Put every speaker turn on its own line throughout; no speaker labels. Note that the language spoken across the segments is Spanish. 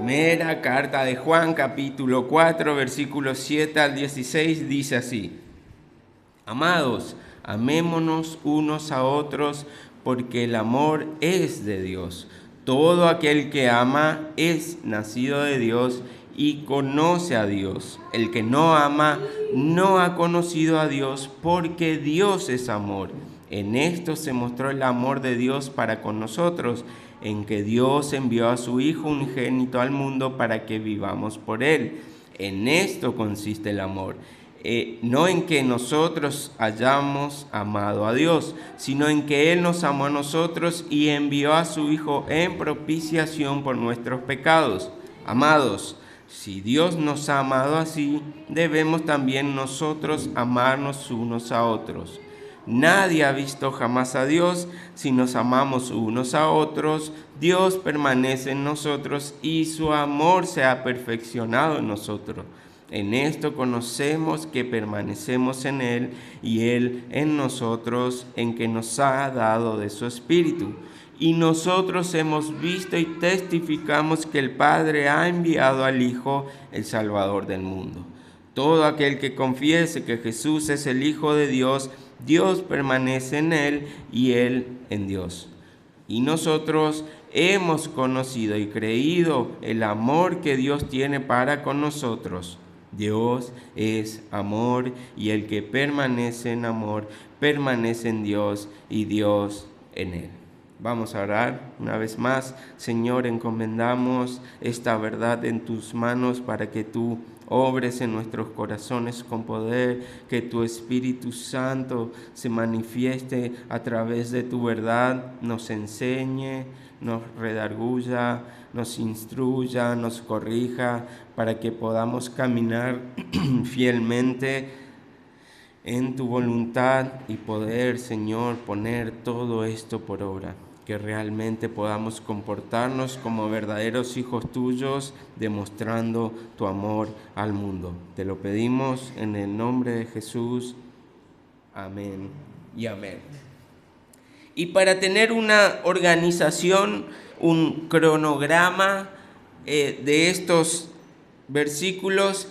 Primera carta de Juan, capítulo 4, versículos 7 al 16, dice así: Amados, amémonos unos a otros, porque el amor es de Dios. Todo aquel que ama es nacido de Dios y conoce a Dios. El que no ama no ha conocido a Dios, porque Dios es amor. En esto se mostró el amor de Dios para con nosotros, en que Dios envió a su Hijo unigénito al mundo para que vivamos por Él. En esto consiste el amor. No en que nosotros hayamos amado a Dios, sino en que Él nos amó a nosotros y envió a su Hijo en propiciación por nuestros pecados. Amados, si Dios nos ha amado así, debemos también nosotros amarnos unos a otros. Nadie ha visto jamás a Dios. Si nos amamos unos a otros, Dios permanece en nosotros y su amor se ha perfeccionado en nosotros. En esto conocemos que permanecemos en Él y Él en nosotros, en que nos ha dado de su Espíritu. Y nosotros hemos visto y testificamos que el Padre ha enviado al Hijo, el Salvador del mundo. Todo aquel que confiese que Jesús es el Hijo de Dios, Dios permanece en Él y Él en Dios. Y nosotros hemos conocido y creído el amor que Dios tiene para con nosotros. Dios es amor, y el que permanece en amor permanece en Dios y Dios en él. Vamos a orar una vez más. Señor, encomendamos esta verdad en tus manos para que tú obres en nuestros corazones con poder, que tu Espíritu Santo se manifieste a través de tu verdad, nos enseñe, nos redarguya, nos instruya, nos corrija, para que podamos caminar fielmente en tu voluntad y poder, Señor, poner todo esto por obra. Que realmente podamos comportarnos como verdaderos hijos tuyos, demostrando tu amor al mundo. Te lo pedimos en el nombre de Jesús. Amén y amén. Y para tener una organización, un cronograma de estos versículos,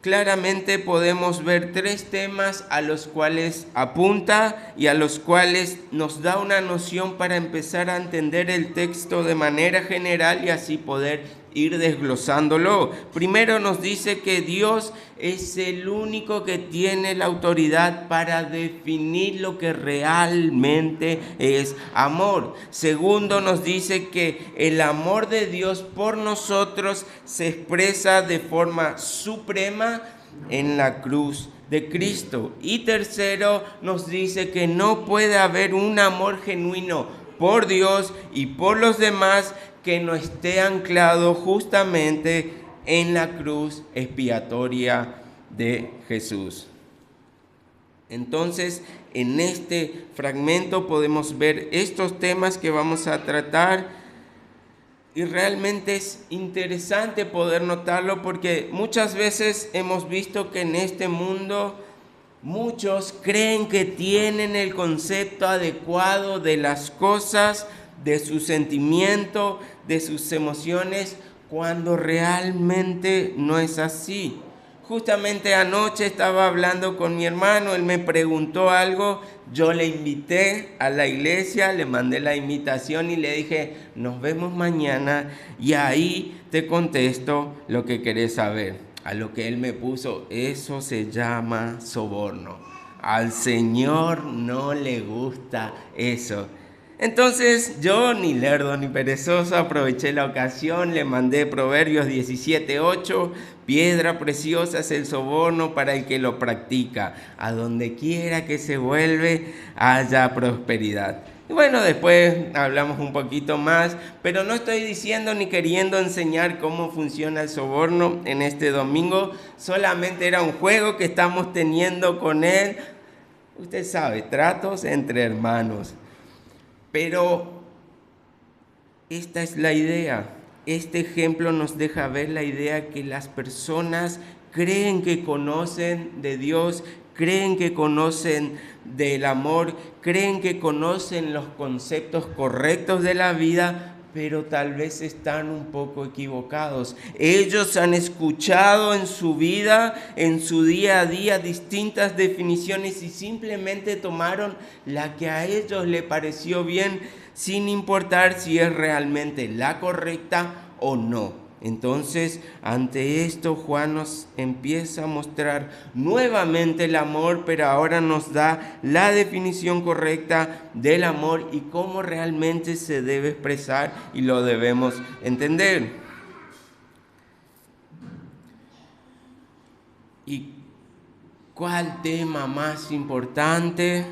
claramente podemos ver tres temas a los cuales apunta y a los cuales nos da una noción para empezar a entender el texto de manera general y así poder ir desglosándolo. Primero nos dice que Dios es el único que tiene la autoridad para definir lo que realmente es amor. Segundo, nos dice que el amor de Dios por nosotros se expresa de forma suprema en la cruz de Cristo. Y tercero, nos dice que no puede haber un amor genuino por Dios y por los demás que no esté anclado justamente en la cruz expiatoria de Jesús. Entonces, en este fragmento podemos ver estos temas que vamos a tratar, y realmente es interesante poder notarlo, porque muchas veces hemos visto que en este mundo muchos creen que tienen el concepto adecuado de las cosas, de su sentimiento, de sus emociones, cuando realmente no es así. Justamente anoche estaba hablando con mi hermano, él me preguntó algo, yo le invité a la iglesia, le mandé la invitación y le dije, nos vemos mañana y ahí te contesto lo que querés saber. A lo que él me puso, eso se llama soborno. Al Señor no le gusta eso. Entonces yo, ni lerdo ni perezoso, aproveché la ocasión, le mandé Proverbios 17:8, piedra preciosa es el soborno para el que lo practica, a donde quiera que se vuelve haya prosperidad. Y bueno, después hablamos un poquito más, pero no estoy diciendo ni queriendo enseñar cómo funciona el soborno en este domingo, solamente era un juego que estamos teniendo con él. Usted sabe, tratos entre hermanos. Pero esta es la idea. Este ejemplo nos deja ver la idea que las personas creen que conocen de Dios, creen que conocen del amor, creen que conocen los conceptos correctos de la vida, pero tal vez están un poco equivocados. Ellos han escuchado en su vida, en su día a día, distintas definiciones y simplemente tomaron la que a ellos les pareció bien, sin importar si es realmente la correcta o no. Entonces, ante esto, Juan nos empieza a mostrar nuevamente el amor, pero ahora nos da la definición correcta del amor y cómo realmente se debe expresar y lo debemos entender. ¿Y cuál tema más importante?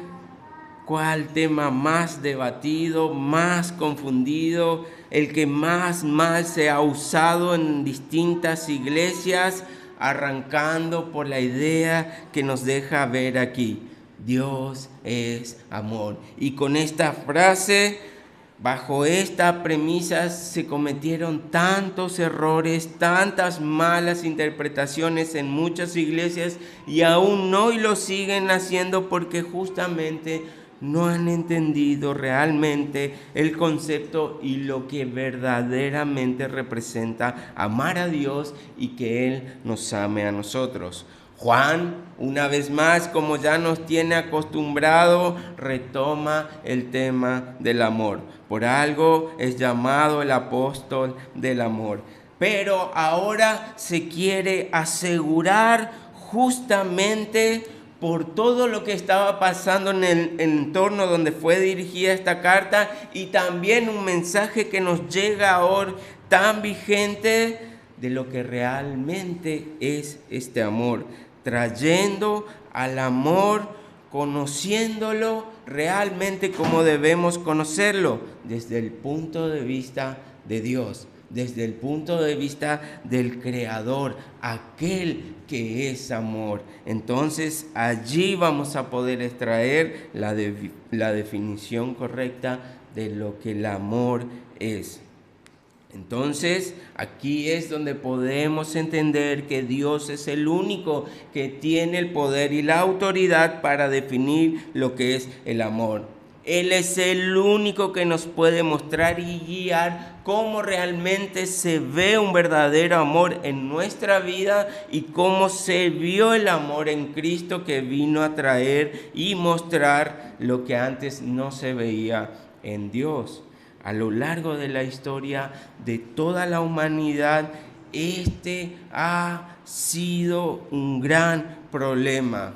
¿Cuál tema más debatido, más confundido, el que más mal se ha usado en distintas iglesias, arrancando por la idea que nos deja ver aquí? Dios es amor. Y con esta frase, bajo esta premisa, se cometieron tantos errores, tantas malas interpretaciones en muchas iglesias y aún hoy lo siguen haciendo porque justamente no han entendido realmente el concepto y lo que verdaderamente representa amar a Dios y que Él nos ame a nosotros. Juan, una vez más, como ya nos tiene acostumbrado, retoma el tema del amor. Por algo es llamado el apóstol del amor. Pero ahora se quiere asegurar justamente por todo lo que estaba pasando en el entorno donde fue dirigida esta carta y también un mensaje que nos llega ahora tan vigente de lo que realmente es este amor, trayendo al amor, conociéndolo realmente como debemos conocerlo, desde el punto de vista de Dios, desde el punto de vista del Creador, aquel que es amor. Entonces allí vamos a poder extraer la definición correcta de lo que el amor es. Entonces, aquí es donde podemos entender que Dios es el único que tiene el poder y la autoridad para definir lo que es el amor. Él es el único que nos puede mostrar y guiar cómo realmente se ve un verdadero amor en nuestra vida y cómo se vio el amor en Cristo, que vino a traer y mostrar lo que antes no se veía en Dios. A lo largo de la historia de toda la humanidad, este ha sido un gran problema.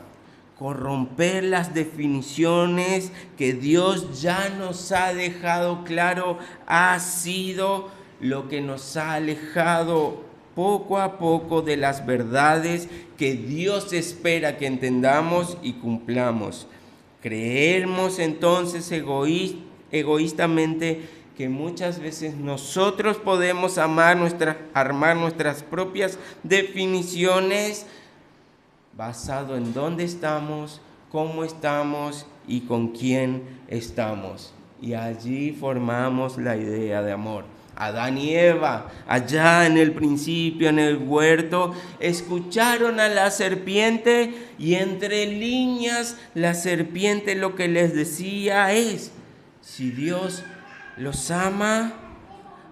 Corromper las definiciones que Dios ya nos ha dejado claro ha sido lo que nos ha alejado poco a poco de las verdades que Dios espera que entendamos y cumplamos. Creemos entonces egoístamente que muchas veces nosotros podemos armar nuestras propias definiciones basado en dónde estamos, cómo estamos y con quién estamos. Y allí formamos la idea de amor. Adán y Eva, allá en el principio, en el huerto, escucharon a la serpiente y entre líneas la serpiente lo que les decía es: si Dios los ama,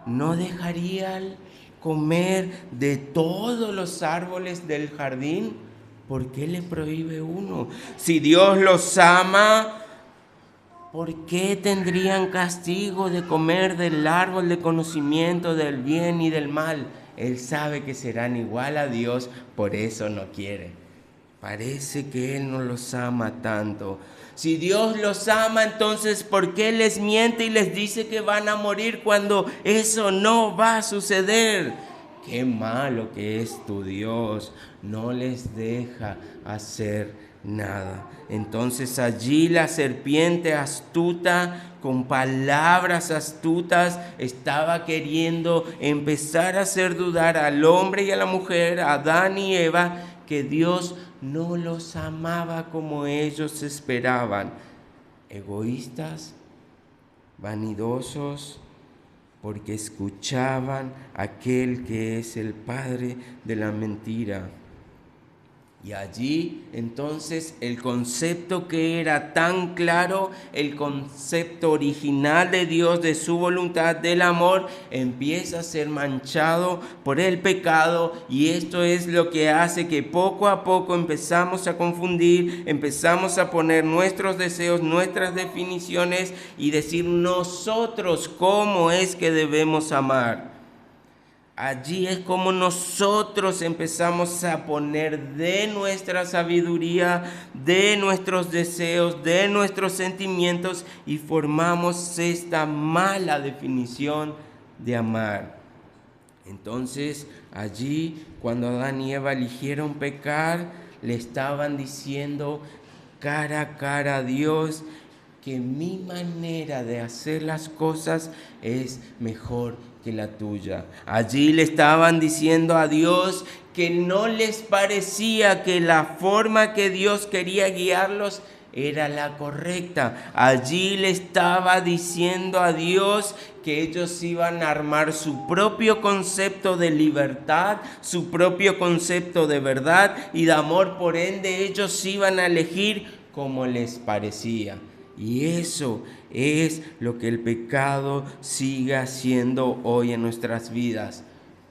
¿no dejarían comer de todos los árboles del jardín? ¿Por qué le prohíbe uno? Si Dios los ama, ¿por qué tendrían castigo de comer del árbol de conocimiento del bien y del mal? Él sabe que serán igual a Dios, por eso no quiere. Parece que Él no los ama tanto. Si Dios los ama, entonces ¿por qué les miente y les dice que van a morir cuando eso no va a suceder? Qué malo que es tu Dios, no les deja hacer nada. Entonces allí la serpiente astuta, con palabras astutas, estaba queriendo empezar a hacer dudar al hombre y a la mujer, a Adán y Eva, que Dios no los amaba como ellos esperaban. Egoístas, vanidosos, porque escuchaban a aquel que es el padre de la mentira. Y allí entonces el concepto que era tan claro, el concepto original de Dios, de su voluntad, del amor, empieza a ser manchado por el pecado, y esto es lo que hace que poco a poco empezamos a confundir, empezamos a poner nuestros deseos, nuestras definiciones y decir nosotros cómo es que debemos amar. Allí es como nosotros empezamos a poner de nuestra sabiduría, de nuestros deseos, de nuestros sentimientos y formamos esta mala definición de amar. Entonces, allí cuando Adán y Eva eligieron pecar, le estaban diciendo cara a cara a Dios que mi manera de hacer las cosas es mejor que la tuya. Allí le estaban diciendo a Dios que no les parecía que la forma que Dios quería guiarlos era la correcta. Allí le estaba diciendo a Dios que ellos iban a armar su propio concepto de libertad, su propio concepto de verdad y de amor. Por ende, ellos iban a elegir como les parecía. Y eso es lo que el pecado sigue haciendo hoy en nuestras vidas,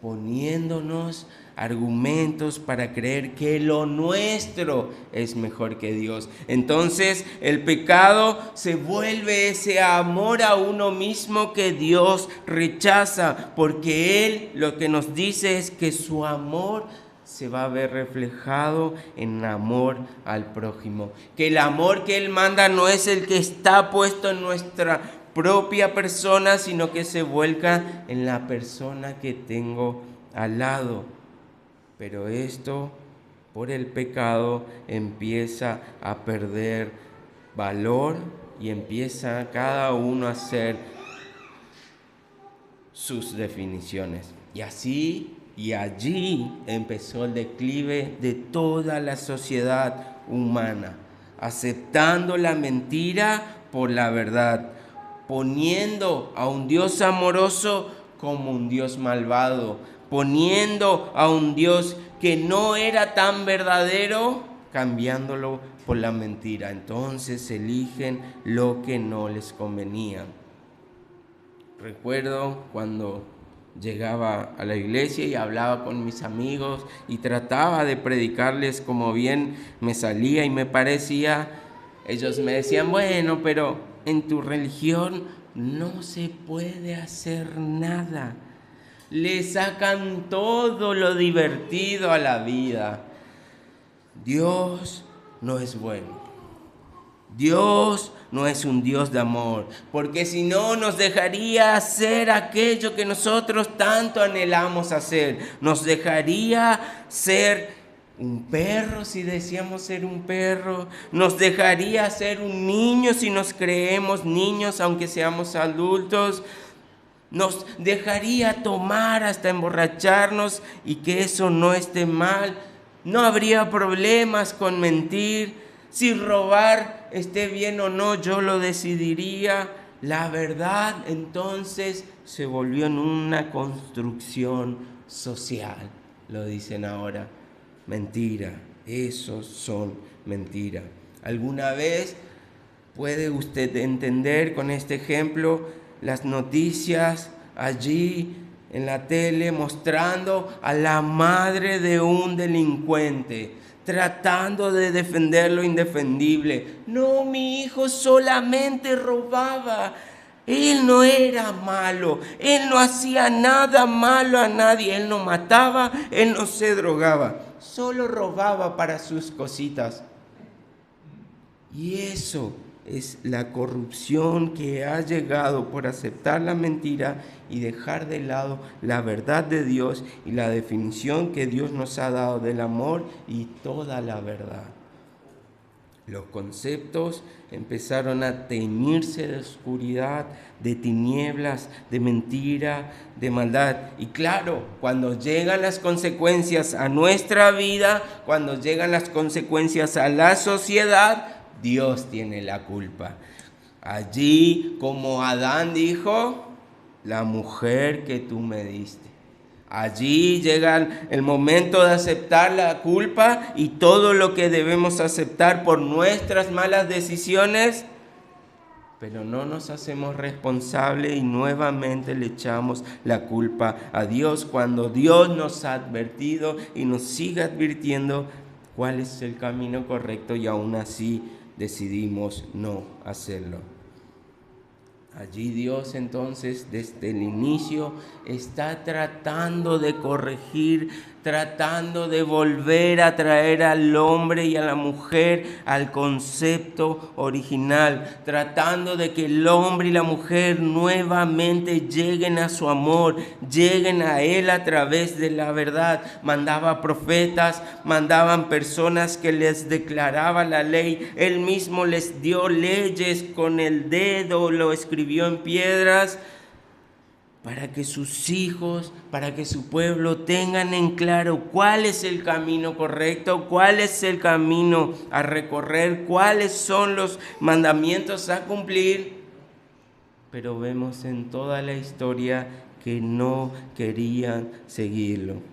poniéndonos argumentos para creer que lo nuestro es mejor que Dios. Entonces el pecado se vuelve ese amor a uno mismo que Dios rechaza, porque Él lo que nos dice es que su amor se va a ver reflejado en amor al prójimo. Que el amor que Él manda no es el que está puesto en nuestra propia persona, sino que se vuelca en la persona que tengo al lado. Pero esto, por el pecado, empieza a perder valor y empieza cada uno a hacer sus definiciones. Y así y allí empezó el declive de toda la sociedad humana, aceptando la mentira por la verdad, poniendo a un Dios amoroso como un Dios malvado, poniendo a un Dios que no era tan verdadero, cambiándolo por la mentira. Entonces eligen lo que no les convenía. Recuerdo cuando llegaba a la iglesia y hablaba con mis amigos y trataba de predicarles como bien me salía y me parecía. Ellos me decían, bueno, pero en tu religión no se puede hacer nada. Le sacan todo lo divertido a la vida. Dios no es bueno. Dios no es un Dios de amor, porque si no nos dejaría hacer aquello que nosotros tanto anhelamos hacer. Nos dejaría ser un perro si deseamos ser un perro. Nos dejaría ser un niño si nos creemos niños aunque seamos adultos. Nos dejaría tomar hasta emborracharnos y que eso no esté mal. No habría problemas con mentir. Si robar esté bien o no, yo lo decidiría. La verdad entonces se volvió en una construcción social, lo dicen ahora. Mentira, esos son mentiras. ¿Alguna vez puede usted entender con este ejemplo las noticias allí en la tele mostrando a la madre de un delincuente tratando de defender lo indefendible? No, mi hijo solamente robaba. Él no era malo, él no hacía nada malo a nadie, él no mataba, él no se drogaba, solo robaba para sus cositas. Y eso es la corrupción que ha llegado por aceptar la mentira y dejar de lado la verdad de Dios y la definición que Dios nos ha dado del amor y toda la verdad. Los conceptos empezaron a teñirse de oscuridad, de tinieblas, de mentira, de maldad. Y claro, cuando llegan las consecuencias a nuestra vida, cuando llegan las consecuencias a la sociedad, Dios tiene la culpa. Allí, como Adán dijo, la mujer que tú me diste. Allí llega el momento de aceptar la culpa y todo lo que debemos aceptar por nuestras malas decisiones, pero no nos hacemos responsables y nuevamente le echamos la culpa a Dios cuando Dios nos ha advertido y nos sigue advirtiendo cuál es el camino correcto y aún así decidimos no hacerlo. Allí Dios entonces desde el inicio está tratando de corregir, tratando de volver a traer al hombre y a la mujer al concepto original, tratando de que el hombre y la mujer nuevamente lleguen a su amor, lleguen a Él a través de la verdad. Mandaba profetas, mandaban personas que les declaraban la ley, Él mismo les dio leyes con el dedo, lo escribió en piedras, para que sus hijos, para que su pueblo tengan en claro cuál es el camino correcto, cuál es el camino a recorrer, cuáles son los mandamientos a cumplir. Pero vemos en toda la historia que no querían seguirlo.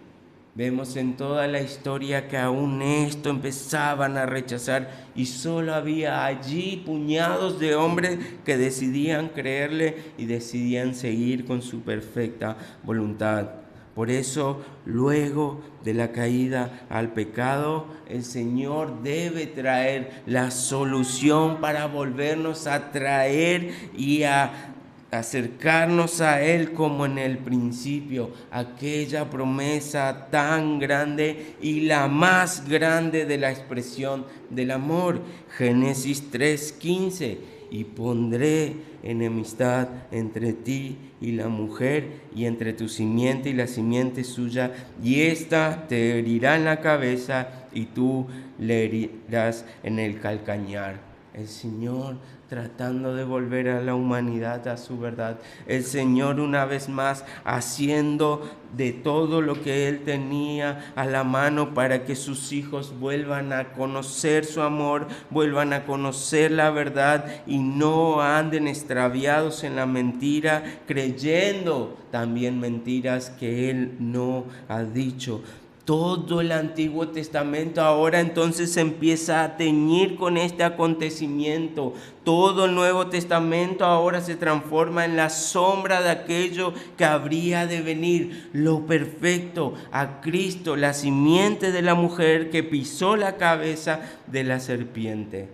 Vemos en toda la historia que aún esto empezaban a rechazar y solo había allí puñados de hombres que decidían creerle y decidían seguir con su perfecta voluntad. Por eso, luego de la caída al pecado, el Señor debe traer la solución para volvernos a traer y a acercarnos a Él como en el principio, aquella promesa tan grande y la más grande de la expresión del amor. Génesis 3:15, y pondré enemistad entre ti y la mujer, y entre tu simiente y la simiente suya, y ésta te herirá en la cabeza, y tú le herirás en el calcañar. El Señor tratando de volver a la humanidad a su verdad. El Señor una vez más haciendo de todo lo que Él tenía a la mano para que sus hijos vuelvan a conocer su amor, vuelvan a conocer la verdad y no anden extraviados en la mentira, creyendo también mentiras que Él no ha dicho. Todo el Antiguo Testamento ahora entonces empieza a teñir con este acontecimiento. Todo el Nuevo Testamento ahora se transforma en la sombra de aquello que habría de venir. Lo perfecto, a Cristo, la simiente de la mujer que pisó la cabeza de la serpiente.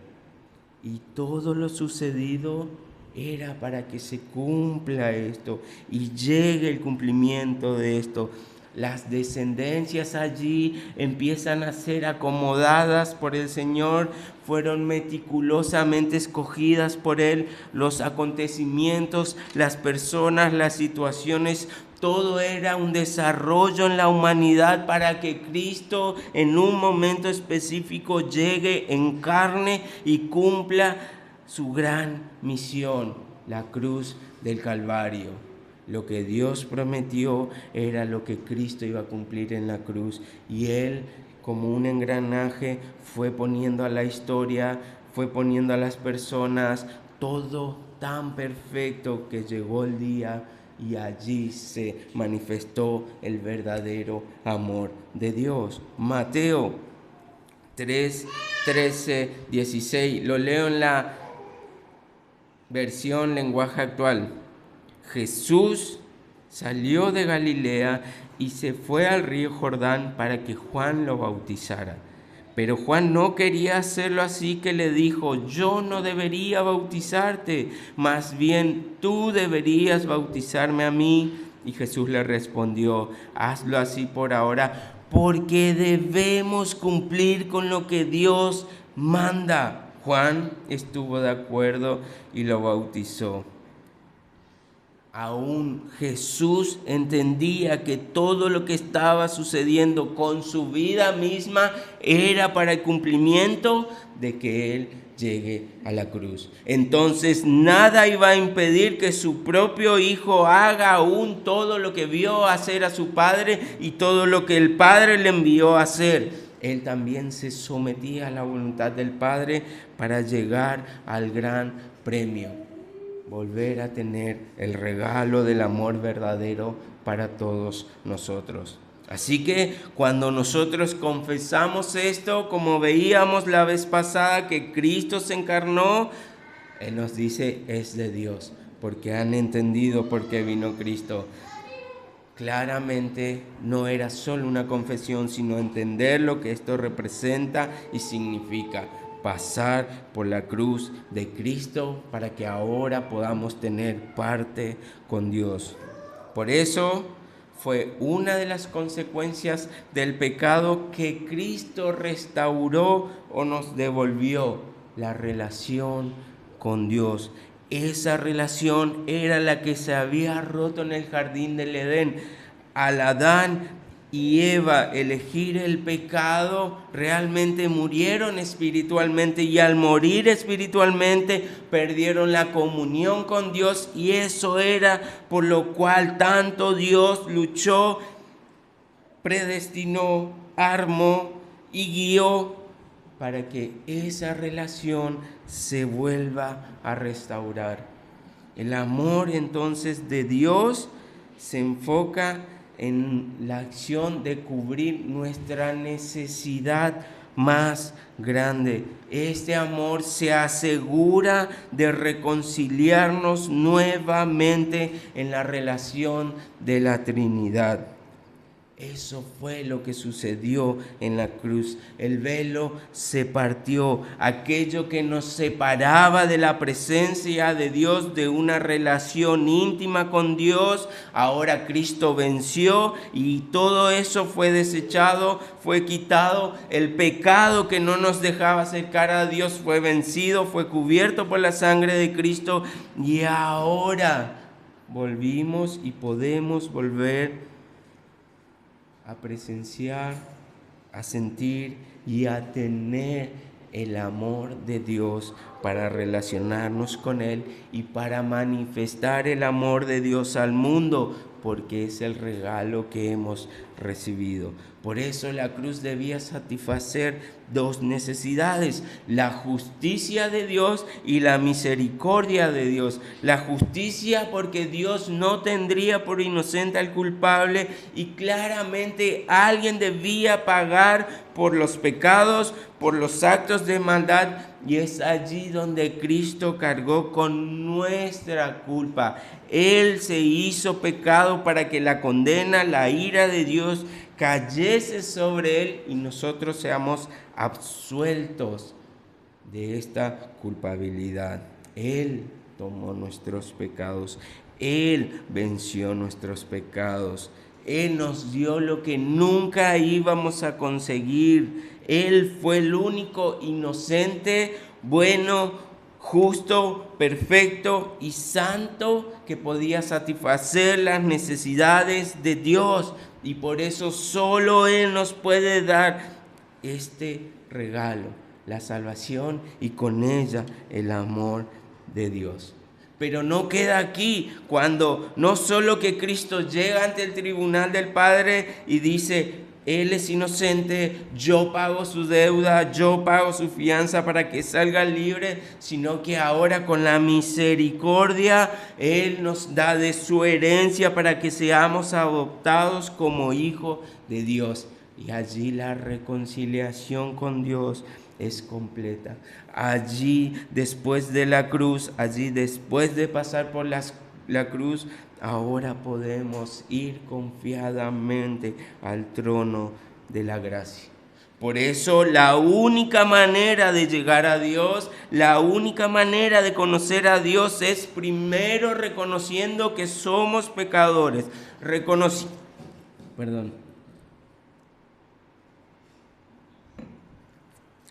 Y todo lo sucedido era para que se cumpla esto y llegue el cumplimiento de esto. Las descendencias allí empiezan a ser acomodadas por el Señor, fueron meticulosamente escogidas por Él, los acontecimientos, las personas, las situaciones, todo era un desarrollo en la humanidad para que Cristo en un momento específico llegue en carne y cumpla su gran misión, la cruz del Calvario. Lo que Dios prometió era lo que Cristo iba a cumplir en la cruz. Y Él, como un engranaje, fue poniendo a la historia, fue poniendo a las personas, todo tan perfecto que llegó el día y allí se manifestó el verdadero amor de Dios. Mateo 3, 13, 16. Lo leo en la versión lenguaje actual. Jesús salió de Galilea y se fue al río Jordán para que Juan lo bautizara. Pero Juan no quería hacerlo, así que le dijo: yo no debería bautizarte, más bien tú deberías bautizarme a mí. Y Jesús le respondió: hazlo así por ahora, porque debemos cumplir con lo que Dios manda. Juan estuvo de acuerdo y lo bautizó. Aún Jesús entendía que todo lo que estaba sucediendo con su vida misma era para el cumplimiento de que Él llegue a la cruz. Entonces nada iba a impedir que su propio Hijo haga aún todo lo que vio hacer a su Padre y todo lo que el Padre le envió a hacer. Él también se sometía a la voluntad del Padre para llegar al gran premio. Volver a tener el regalo del amor verdadero para todos nosotros. Así que cuando nosotros confesamos esto, como veíamos la vez pasada que Cristo se encarnó, Él nos dice, es de Dios, porque han entendido por qué vino Cristo. Claramente no era solo una confesión, sino entender lo que esto representa y significa. Pasar por la cruz de Cristo para que ahora podamos tener parte con Dios. Por eso fue una de las consecuencias del pecado que Cristo restauró o nos devolvió la relación con Dios. Esa relación era la que se había roto en el jardín del Edén. Al Adán y Eva elegir el pecado, realmente murieron espiritualmente, y al morir espiritualmente perdieron la comunión con Dios, y eso era por lo cual tanto Dios luchó, predestinó, armó y guió para que esa relación se vuelva a restaurar. El amor entonces de Dios se enfoca en la acción de cubrir nuestra necesidad más grande. Este amor se asegura de reconciliarnos nuevamente en la relación de la Trinidad. Eso fue lo que sucedió en la cruz. El velo se partió. Aquello que nos separaba de la presencia de Dios, de una relación íntima con Dios, ahora Cristo venció y todo eso fue desechado, fue quitado. El pecado que no nos dejaba acercar a Dios fue vencido, fue cubierto por la sangre de Cristo, y ahora volvimos y podemos volver a presenciar, a sentir y a tener el amor de Dios para relacionarnos con Él y para manifestar el amor de Dios al mundo, porque es el regalo que hemos recibido. Por eso la cruz debía satisfacer dos necesidades: la justicia de Dios y la misericordia de Dios. La justicia porque Dios no tendría por inocente al culpable, y claramente alguien debía pagar por los pecados, por los actos de maldad, y es allí donde Cristo cargó con nuestra culpa. Él se hizo pecado para que la condena, la ira de Dios cayese sobre Él y nosotros seamos absueltos de esta culpabilidad. Él tomó nuestros pecados, Él venció nuestros pecados, Él nos dio lo que nunca íbamos a conseguir. Él fue el único inocente, bueno, justo, perfecto y santo que podía satisfacer las necesidades de Dios, y por eso solo Él nos puede dar este regalo, la salvación, y con ella el amor de Dios. Pero no queda aquí, cuando no solo que Cristo llega ante el tribunal del Padre y dice: Él es inocente, yo pago su deuda, yo pago su fianza para que salga libre, sino que ahora con la misericordia Él nos da de su herencia para que seamos adoptados como hijos de Dios. Y allí la reconciliación con Dios es completa. Allí después de la cruz, allí después de pasar por la cruz, ahora podemos ir confiadamente al trono de la gracia. Por eso la única manera de llegar a Dios, la única manera de conocer a Dios es primero reconociendo que somos pecadores,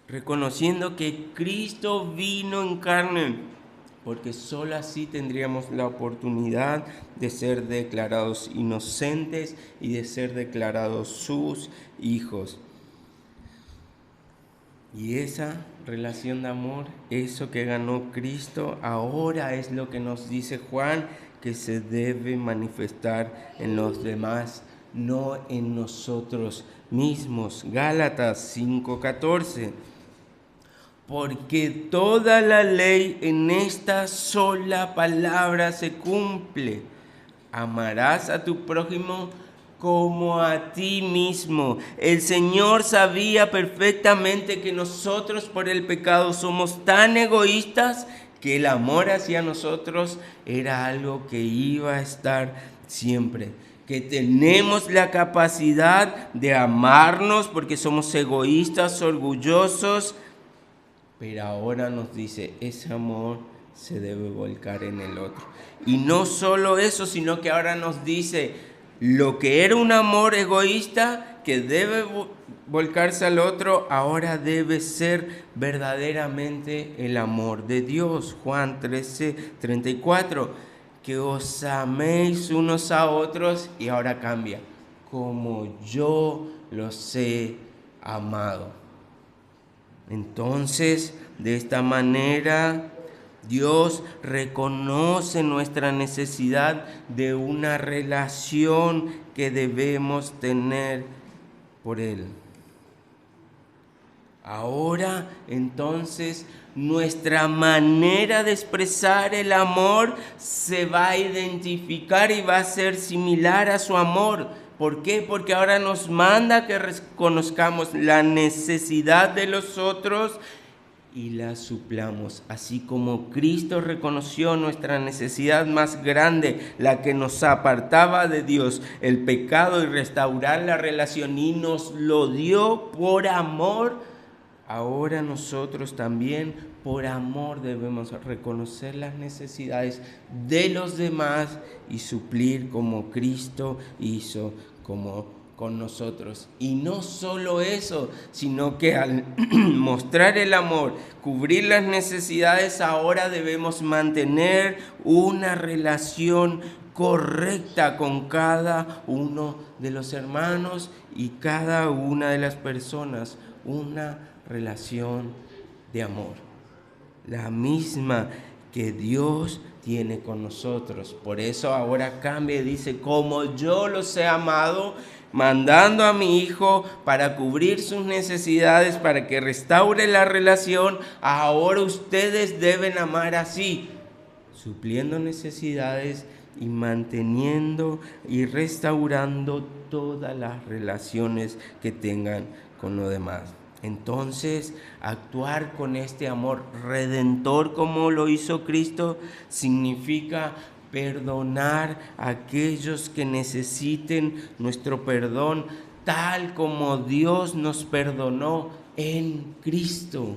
reconociendo que Cristo vino en carne, porque solo así tendríamos la oportunidad de ser declarados inocentes y de ser declarados sus hijos. Y esa relación de amor, eso que ganó Cristo, ahora es lo que nos dice Juan, que se debe manifestar en los demás, no en nosotros mismos. Gálatas 5:14. Porque toda la ley en esta sola palabra se cumple: amarás a tu prójimo como a ti mismo. El Señor sabía perfectamente que nosotros por el pecado somos tan egoístas que el amor hacia nosotros era algo que iba a estar siempre. Que tenemos la capacidad de amarnos porque somos egoístas, orgullosos, pero ahora nos dice, ese amor se debe volcar en el otro. Y no solo eso, sino que ahora nos dice, lo que era un amor egoísta que debe volcarse al otro, ahora debe ser verdaderamente el amor de Dios. Juan 13:34, que os améis unos a otros, y ahora cambia, como yo los he amado. Entonces, de esta manera, Dios reconoce nuestra necesidad de una relación que debemos tener por Él. Ahora, entonces, nuestra manera de expresar el amor se va a identificar y va a ser similar a su amor. ¿Por qué? Porque ahora nos manda que reconozcamos la necesidad de los otros y la suplamos, así como Cristo reconoció nuestra necesidad más grande, la que nos apartaba de Dios, el pecado, y restaurar la relación, y nos lo dio por amor. Ahora nosotros también, por amor, debemos reconocer las necesidades de los demás y suplir como Cristo hizo con nosotros. Y no solo eso, sino que al mostrar el amor, cubrir las necesidades, ahora debemos mantener una relación correcta con cada uno de los hermanos y cada una de las personas, una relación de amor, la misma que Dios tiene con nosotros. Por eso ahora cambia y dice, como yo los he amado, mandando a mi Hijo para cubrir sus necesidades, para que restaure la relación, ahora ustedes deben amar así, supliendo necesidades y manteniendo y restaurando todas las relaciones que tengan con los demás. Entonces, actuar con este amor redentor como lo hizo Cristo significa perdonar a aquellos que necesiten nuestro perdón, tal como Dios nos perdonó en Cristo.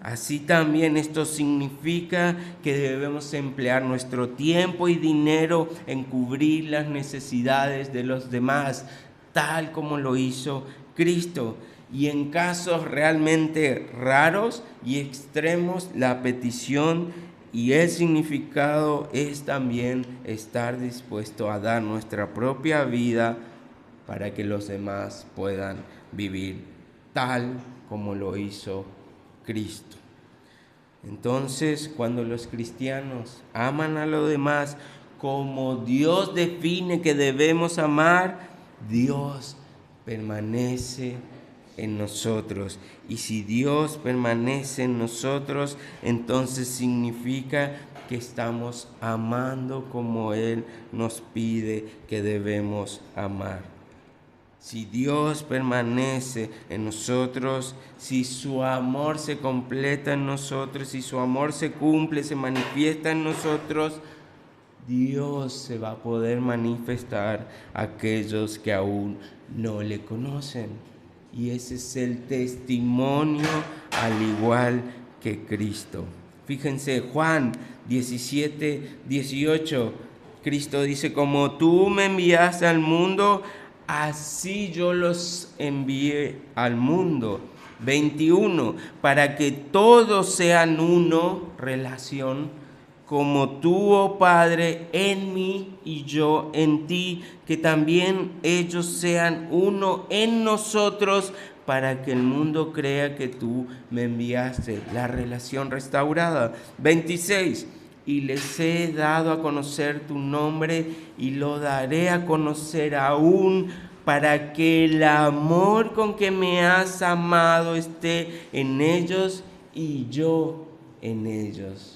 Así también esto significa que debemos emplear nuestro tiempo y dinero en cubrir las necesidades de los demás, tal como lo hizo Cristo. Y en casos realmente raros y extremos, la petición y el significado es también estar dispuesto a dar nuestra propia vida para que los demás puedan vivir tal como lo hizo Cristo. Entonces, cuando los cristianos aman a los demás como Dios define que debemos amar, Dios permanece en nosotros. Y si Dios permanece en nosotros, entonces significa que estamos amando como Él nos pide que debemos amar. Si Dios permanece en nosotros, si su amor se completa en nosotros, si su amor se cumple, se manifiesta en nosotros, Dios se va a poder manifestar a aquellos que aún no le conocen. Y ese es el testimonio al igual que Cristo. Fíjense, Juan 17:18, Cristo dice, como tú me enviaste al mundo, así yo los envié al mundo. 21, para que todos sean uno, relación, como tú, oh Padre, en mí y yo en ti, que también ellos sean uno en nosotros, para que el mundo crea que tú me enviaste. La relación restaurada. 26. Y les he dado a conocer tu nombre y lo daré a conocer aún, para que el amor con que me has amado esté en ellos y yo en ellos.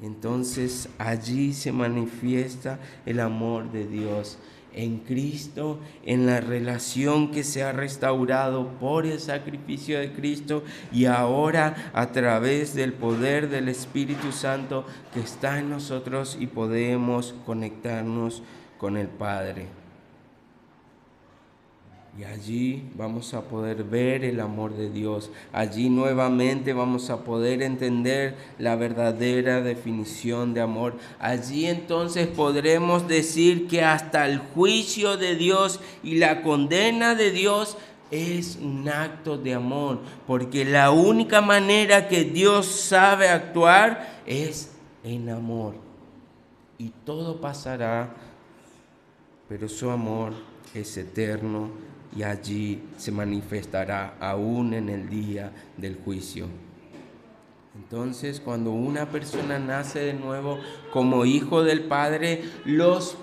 Entonces allí se manifiesta el amor de Dios. En Cristo, en la relación que se ha restaurado por el sacrificio de Cristo y ahora a través del poder del Espíritu Santo que está en nosotros y podemos conectarnos con el Padre. Y allí vamos a poder ver el amor de Dios. Allí nuevamente vamos a poder entender la verdadera definición de amor. Allí entonces podremos decir que hasta el juicio de Dios y la condena de Dios es un acto de amor. Porque la única manera que Dios sabe actuar es en amor. Y todo pasará, pero su amor es eterno. Y allí se manifestará aún en el día del juicio. Entonces, cuando una persona nace de nuevo como hijo del Padre, los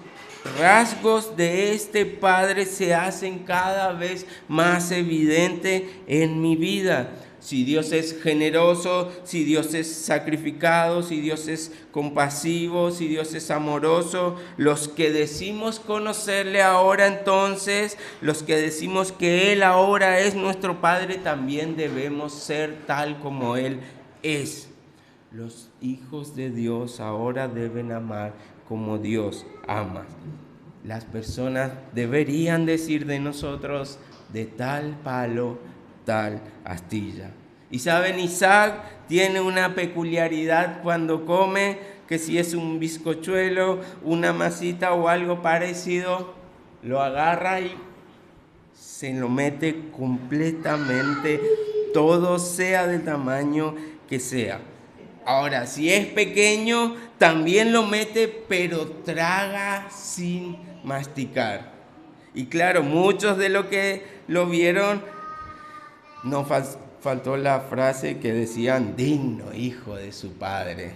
rasgos de este Padre se hacen cada vez más evidentes en mi vida. Si Dios es generoso, si Dios es sacrificado, si Dios es compasivo, si Dios es amoroso, los que decimos conocerle ahora entonces, los que decimos que Él ahora es nuestro Padre, también debemos ser tal como Él es. Los hijos de Dios ahora deben amar como Dios ama. Las personas deberían decir de nosotros, de tal palo, tal astilla. Y saben, Isaac tiene una peculiaridad cuando come, que si es un bizcochuelo, una masita o algo parecido, lo agarra y se lo mete completamente, todo sea del tamaño que sea. Ahora, si es pequeño, también lo mete, pero traga sin masticar. Y claro, muchos de los que lo vieron, no faltó la frase que decían, digno hijo de su padre,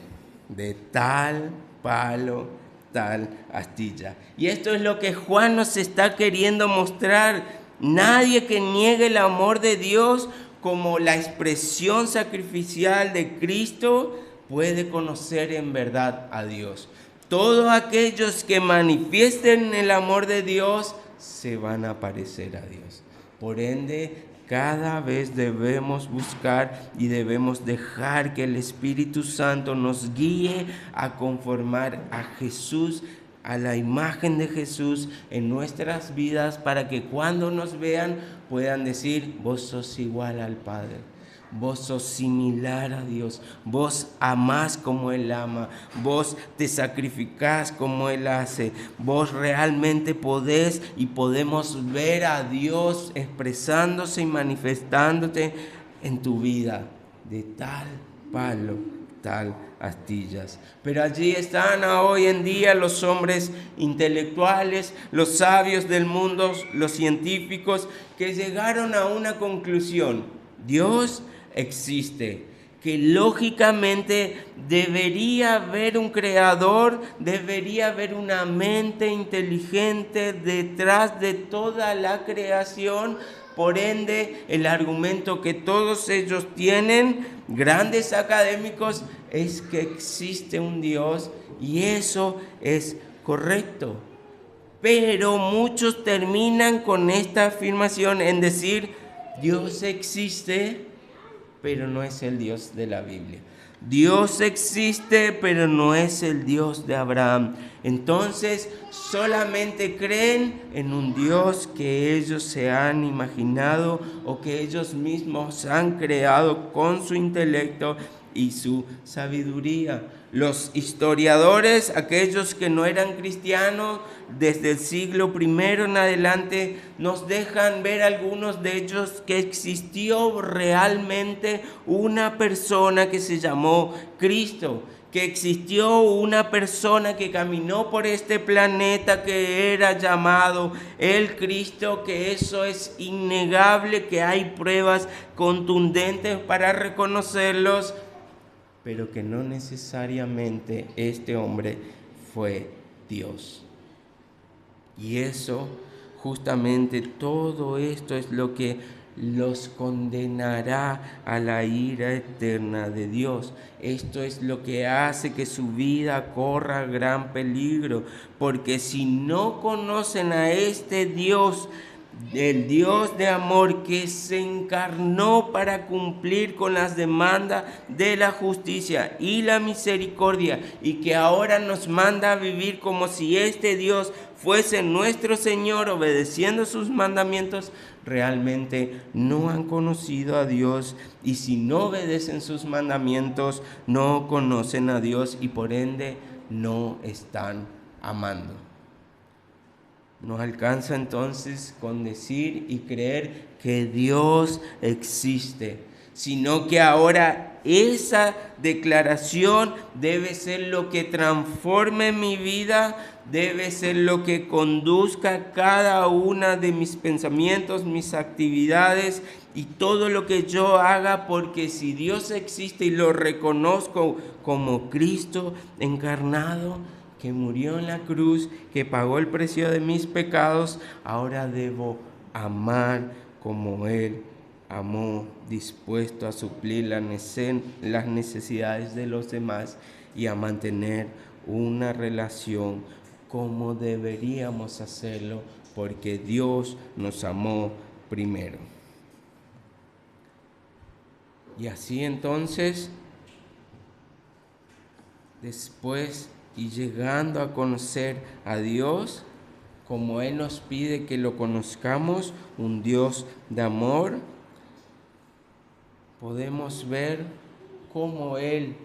de tal palo, tal astilla. Y esto es lo que Juan nos está queriendo mostrar. Nadie que niegue el amor de Dios como la expresión sacrificial de Cristo puede conocer en verdad a Dios. Todos aquellos que manifiesten el amor de Dios se van a parecer a Dios. Por ende, cada vez debemos buscar y debemos dejar que el Espíritu Santo nos guíe a conformar a Jesús, a la imagen de Jesús en nuestras vidas, para que cuando nos vean puedan decir, vos sos igual al Padre, vos sos similar a Dios, vos amás como Él ama, vos te sacrificás como Él hace, vos realmente podés y podemos ver a Dios expresándose y manifestándote en tu vida, de tal palo, tal astillas. Pero allí están hoy en día los hombres intelectuales, los sabios del mundo, los científicos, que llegaron a una conclusión: Dios existe, que lógicamente debería haber un creador, debería haber una mente inteligente detrás de toda la creación. Por ende, el argumento que todos ellos tienen, grandes académicos, es que existe un Dios, y eso es correcto. Pero muchos terminan con esta afirmación en decir, Dios existe, pero no es el Dios de la Biblia. Dios existe, pero no es el Dios de Abraham. Entonces, solamente creen en un Dios que ellos se han imaginado o que ellos mismos han creado con su intelecto y su sabiduría. Los historiadores, aquellos que no eran cristianos, desde el siglo I en adelante, nos dejan ver algunos de ellos que existió realmente una persona que se llamó Cristo, que existió una persona que caminó por este planeta que era llamado el Cristo, que eso es innegable, que hay pruebas contundentes para reconocerlos, pero que no necesariamente este hombre fue Dios. Y eso, justamente todo esto es lo que los condenará a la ira eterna de Dios. Esto es lo que hace que su vida corra gran peligro, porque si no conocen a este Dios, el Dios de amor que se encarnó para cumplir con las demandas de la justicia y la misericordia, y que ahora nos manda a vivir como si este Dios fuese nuestro Señor, obedeciendo sus mandamientos, realmente no han conocido a Dios, y si no obedecen sus mandamientos, no conocen a Dios y por ende no están amando. Nos alcanza entonces con decir y creer que Dios existe, sino que ahora esa declaración debe ser lo que transforme mi vida, debe ser lo que conduzca cada una de mis pensamientos, mis actividades y todo lo que yo haga, porque si Dios existe y lo reconozco como Cristo encarnado, que murió en la cruz, que pagó el precio de mis pecados, ahora debo amar como Él amó, dispuesto a suplir las necesidades de los demás y a mantener una relación como deberíamos hacerlo, porque Dios nos amó primero. Y así entonces, después y llegando a conocer a Dios, como Él nos pide que lo conozcamos, un Dios de amor, podemos ver cómo Él,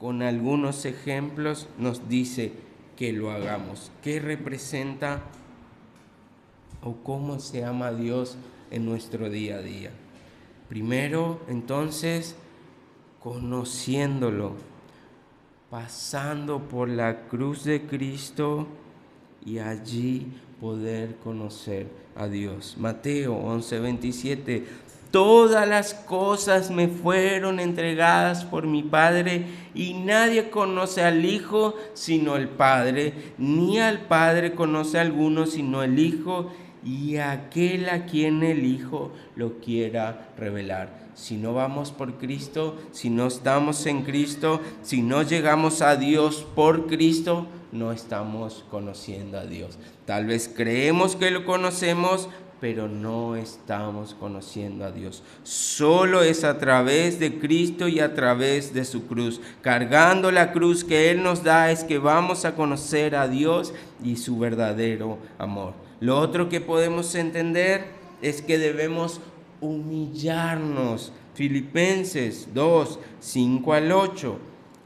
con algunos ejemplos, nos dice que lo hagamos. ¿Qué representa o cómo se ama a Dios en nuestro día a día? Primero, entonces, conociéndolo, pasando por la cruz de Cristo y allí poder conocer a Dios. Mateo 11:27, todas las cosas me fueron entregadas por mi Padre y nadie conoce al Hijo sino el Padre, ni al Padre conoce a alguno sino el Hijo y aquel a quien el Hijo lo quiera revelar. Si no vamos por Cristo, si no estamos en Cristo, si no llegamos a Dios por Cristo, no estamos conociendo a Dios. Tal vez creemos que lo conocemos, pero no estamos conociendo a Dios. Solo es a través de Cristo y a través de su cruz. Cargando la cruz que Él nos da es que vamos a conocer a Dios y su verdadero amor. Lo otro que podemos entender es que debemos humillarnos. Filipenses 2:5-8.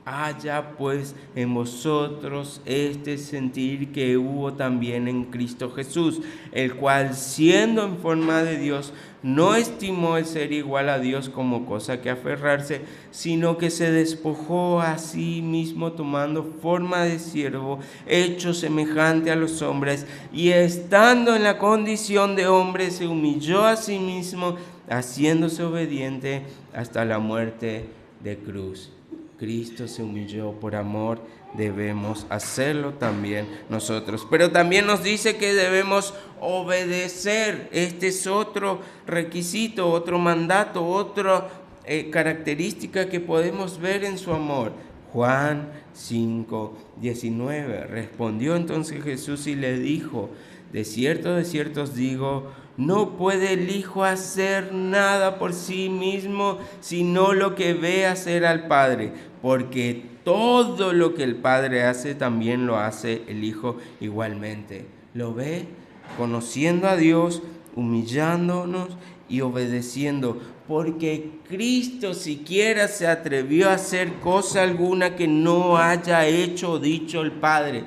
Haya pues en vosotros este sentir que hubo también en Cristo Jesús, el cual siendo en forma de Dios, no estimó el ser igual a Dios como cosa que aferrarse, sino que se despojó a sí mismo tomando forma de siervo, hecho semejante a los hombres, y estando en la condición de hombre se humilló a sí mismo, haciéndose obediente hasta la muerte de cruz. Cristo se humilló por amor, debemos hacerlo también nosotros. Pero también nos dice que debemos obedecer. Este es otro requisito, otro mandato, otra característica que podemos ver en su amor. Juan 5:19. Respondió entonces Jesús y le dijo, de cierto os digo, no puede el Hijo hacer nada por sí mismo, sino lo que ve hacer al Padre, porque todo lo que el Padre hace, también lo hace el Hijo igualmente. ¿Lo ve? Conociendo a Dios, humillándonos y obedeciendo, porque Cristo siquiera se atrevió a hacer cosa alguna que no haya hecho o dicho el Padre.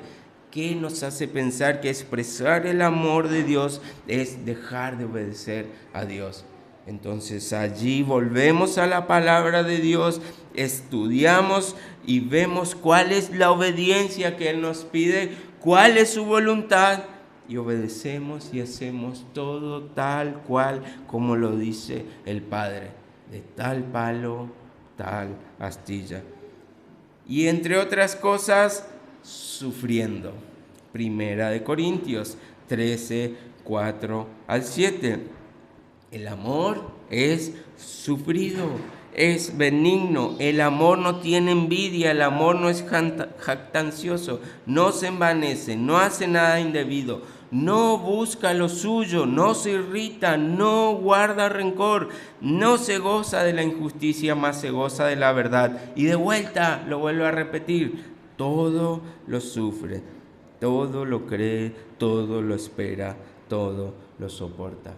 ¿Qué nos hace pensar que expresar el amor de Dios es dejar de obedecer a Dios? Entonces allí volvemos a la palabra de Dios, estudiamos y vemos cuál es la obediencia que Él nos pide, cuál es su voluntad, y obedecemos y hacemos todo tal cual como lo dice el Padre, de tal palo, tal astilla. Y entre otras cosas, sufriendo. Primera de Corintios 13:4-7. El amor es sufrido, es benigno, el amor no tiene envidia, el amor no es jactancioso, no se envanece, no hace nada indebido, no busca lo suyo, no se irrita, no guarda rencor, no se goza de la injusticia, más se goza de la verdad. Y de vuelta, lo vuelvo a repetir, todo lo sufre, todo lo cree, todo lo espera, todo lo soporta.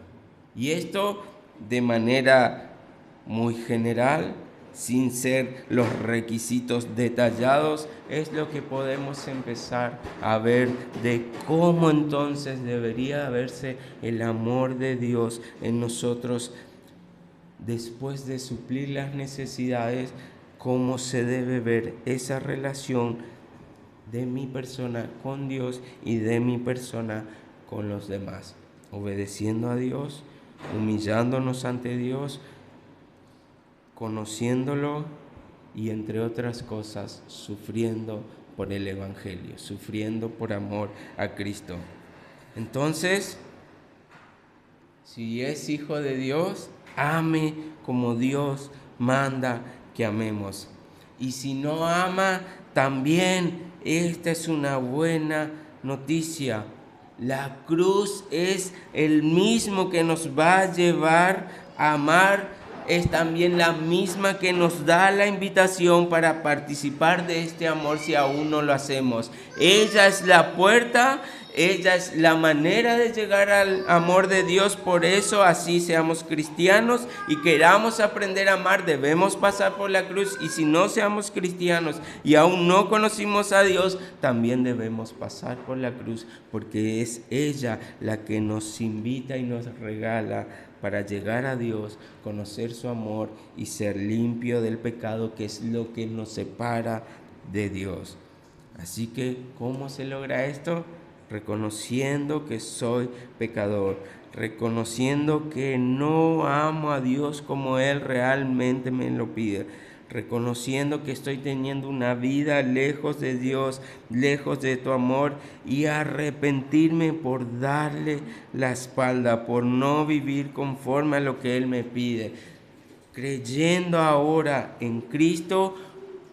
Y esto de manera muy general, sin ser los requisitos detallados, es lo que podemos empezar a ver de cómo entonces debería verse el amor de Dios en nosotros después de suplir las necesidades, cómo se debe ver esa relación de mi persona con Dios y de mi persona con los demás, obedeciendo a Dios, humillándonos ante Dios, conociéndolo y entre otras cosas sufriendo por el Evangelio, sufriendo por amor a Cristo. Entonces, si es hijo de Dios, ame como Dios manda que amemos. Y si no ama, también esta es una buena noticia. La cruz es el mismo que nos va a llevar a amar, es también la misma que nos da la invitación para participar de este amor si aún no lo hacemos. Ella es la puerta, ella es la manera de llegar al amor de Dios. Por eso, así seamos cristianos y queramos aprender a amar, debemos pasar por la cruz. Y si no seamos cristianos y aún no conocimos a Dios, también debemos pasar por la cruz, porque es ella la que nos invita y nos regala para llegar a Dios, conocer su amor y ser limpio del pecado, que es lo que nos separa de Dios. Así que, ¿cómo se logra esto? Reconociendo que soy pecador, reconociendo que no amo a Dios como Él realmente me lo pide, reconociendo que estoy teniendo una vida lejos de Dios, lejos de tu amor, y arrepentirme por darle la espalda, por no vivir conforme a lo que Él me pide, creyendo ahora en Cristo,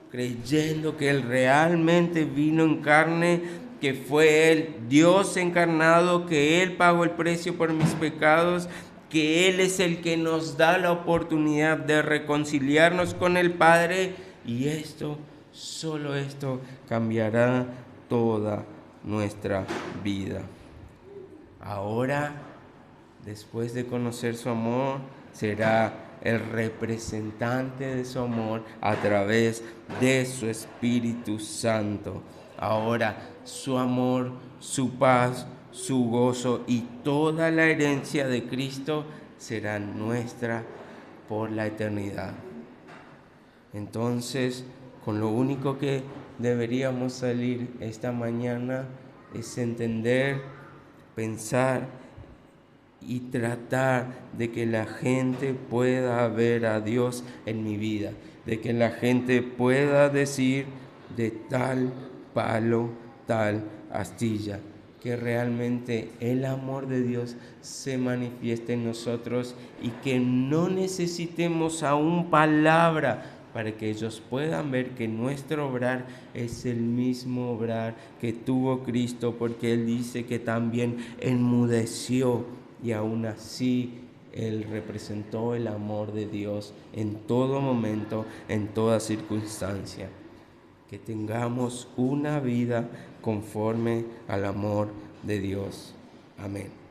creyendo que Él realmente vino en carne, que fue Él, Dios encarnado, que Él pagó el precio por mis pecados, que Él es el que nos da la oportunidad de reconciliarnos con el Padre, y esto, solo esto, cambiará toda nuestra vida. Ahora, después de conocer su amor, será el representante de su amor a través de su Espíritu Santo. Ahora, su amor, su paz, su gozo y toda la herencia de Cristo será nuestra por la eternidad. Entonces, con lo único que deberíamos salir esta mañana es entender, pensar y tratar de que la gente pueda ver a Dios en mi vida, de que la gente pueda decir de tal palo, tal astilla, que realmente el amor de Dios se manifieste en nosotros y que no necesitemos aún palabra para que ellos puedan ver que nuestro obrar es el mismo obrar que tuvo Cristo, porque Él dice que también enmudeció y aún así Él representó el amor de Dios en todo momento, en toda circunstancia. Que tengamos una vida conforme al amor de Dios. Amén.